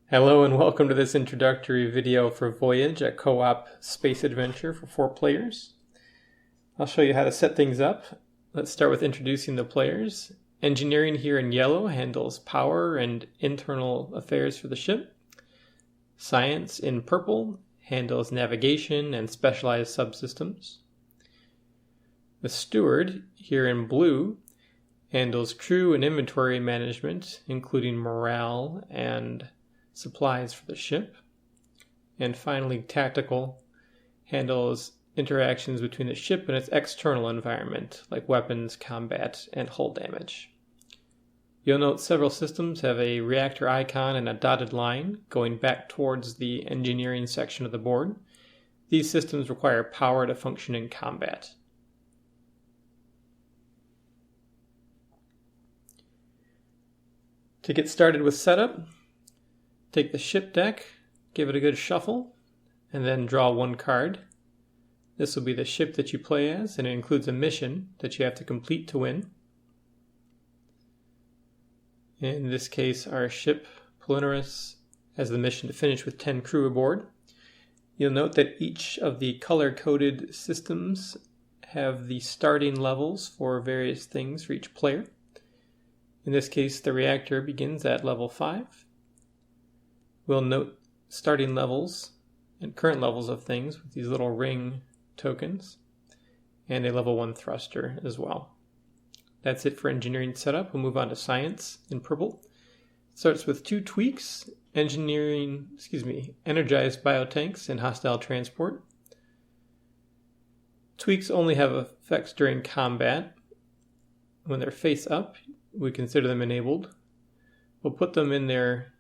Hello and welcome to this introductory video for Voyage, a co-op space adventure for 4 players. I'll show you how to set things up. Let's start with introducing the players. Engineering here in yellow handles power and internal affairs for the ship. Science in purple handles navigation and specialized subsystems. The steward here in blue handles crew and inventory management, including morale and supplies for the ship. And finally, tactical handles interactions between the ship and its external environment, like weapons, combat, and hull damage. You'll note several systems have a reactor icon and a dotted line going back towards the engineering section of the board. These systems require power to function in combat. To get started with setup, take the ship deck, give it a good shuffle, and then draw 1 card. This will be the ship that you play as, and it includes a mission that you have to complete to win. In this case, our ship, Polaris, has the mission to finish with 10 crew aboard. You'll note that each of the color-coded systems have the starting levels for various things for each player. In this case, the reactor begins at level 5. We'll note starting levels and current levels of things with these little ring tokens, and a level 1 thruster as well. That's it for engineering setup. We'll move on to science in purple. It starts with 2 tweaks, energized biotanks and hostile transport. Tweaks only have effects during combat. When they're face up, we consider them enabled. We'll put them in their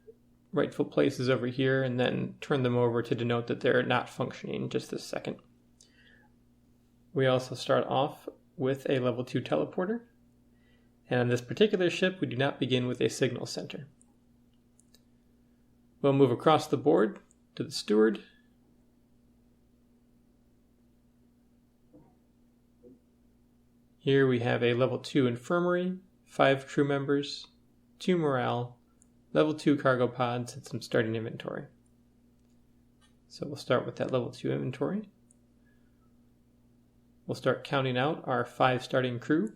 rightful places over here and then turn them over to denote that they're not functioning just this second. We also start off with a level 2 teleporter, and on this particular ship we do not begin with a signal center. We'll move across the board to the steward. Here we have a level 2 infirmary, 5 crew members, 2 morale, level 2 cargo pods, and some starting inventory. So we'll start with that level 2 inventory. We'll start counting out our 5 starting crew.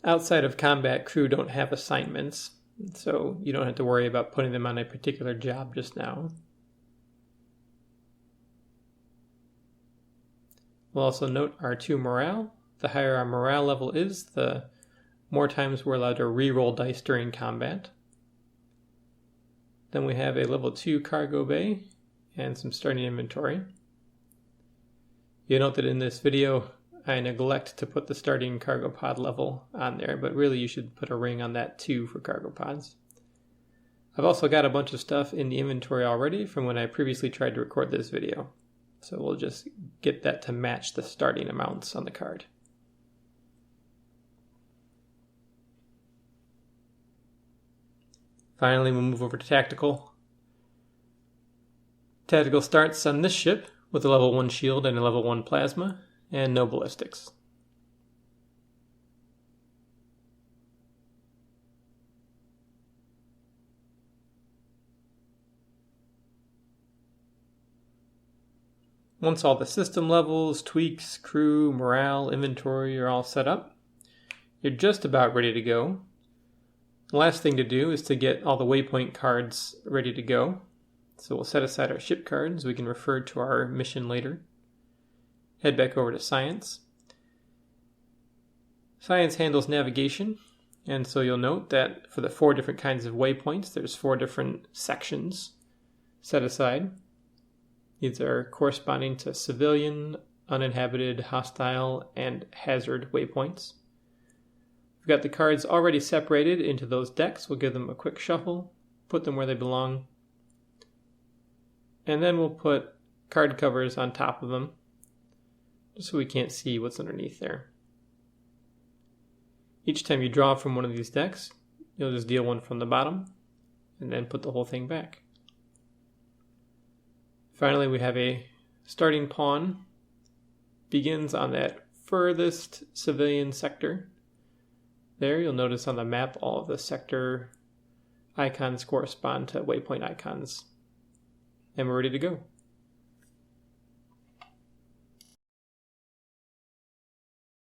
Outside of combat, crew don't have assignments, so you don't have to worry about putting them on a particular job just now. We'll also note our 2 morale. The higher our morale level is, the more times we're allowed to re-roll dice during combat. Then we have a level 2 cargo bay and some starting inventory. You'll note that in this video I neglect to put the starting cargo pod level on there, but really you should put a ring on that too for cargo pods. I've also got a bunch of stuff in the inventory already from when I previously tried to record this video, so we'll just get that to match the starting amounts on the card. Finally, we'll move over to tactical. Tactical starts on this ship with a level 1 shield and a level 1 plasma, and no ballistics. Once all the system levels, tweaks, crew, morale, inventory are all set up, you're just about ready to go. The last thing to do is to get all the waypoint cards ready to go. So we'll set aside our ship cards. We can refer to our mission later. Head back over to science. Science handles navigation, and so you'll note that for the 4 different kinds of waypoints, there's 4 different sections set aside. These are corresponding to civilian, uninhabited, hostile, and hazard waypoints. We've got the cards already separated into those decks. We'll give them a quick shuffle, put them where they belong, and then we'll put card covers on top of them, just so we can't see what's underneath there. Each time you draw from one of these decks, you'll just deal 1 from the bottom, and then put the whole thing back. Finally, we have a starting pawn. Begins on that furthest civilian sector. there, you'll notice on the map all of the sector icons correspond to waypoint icons. And we're ready to go.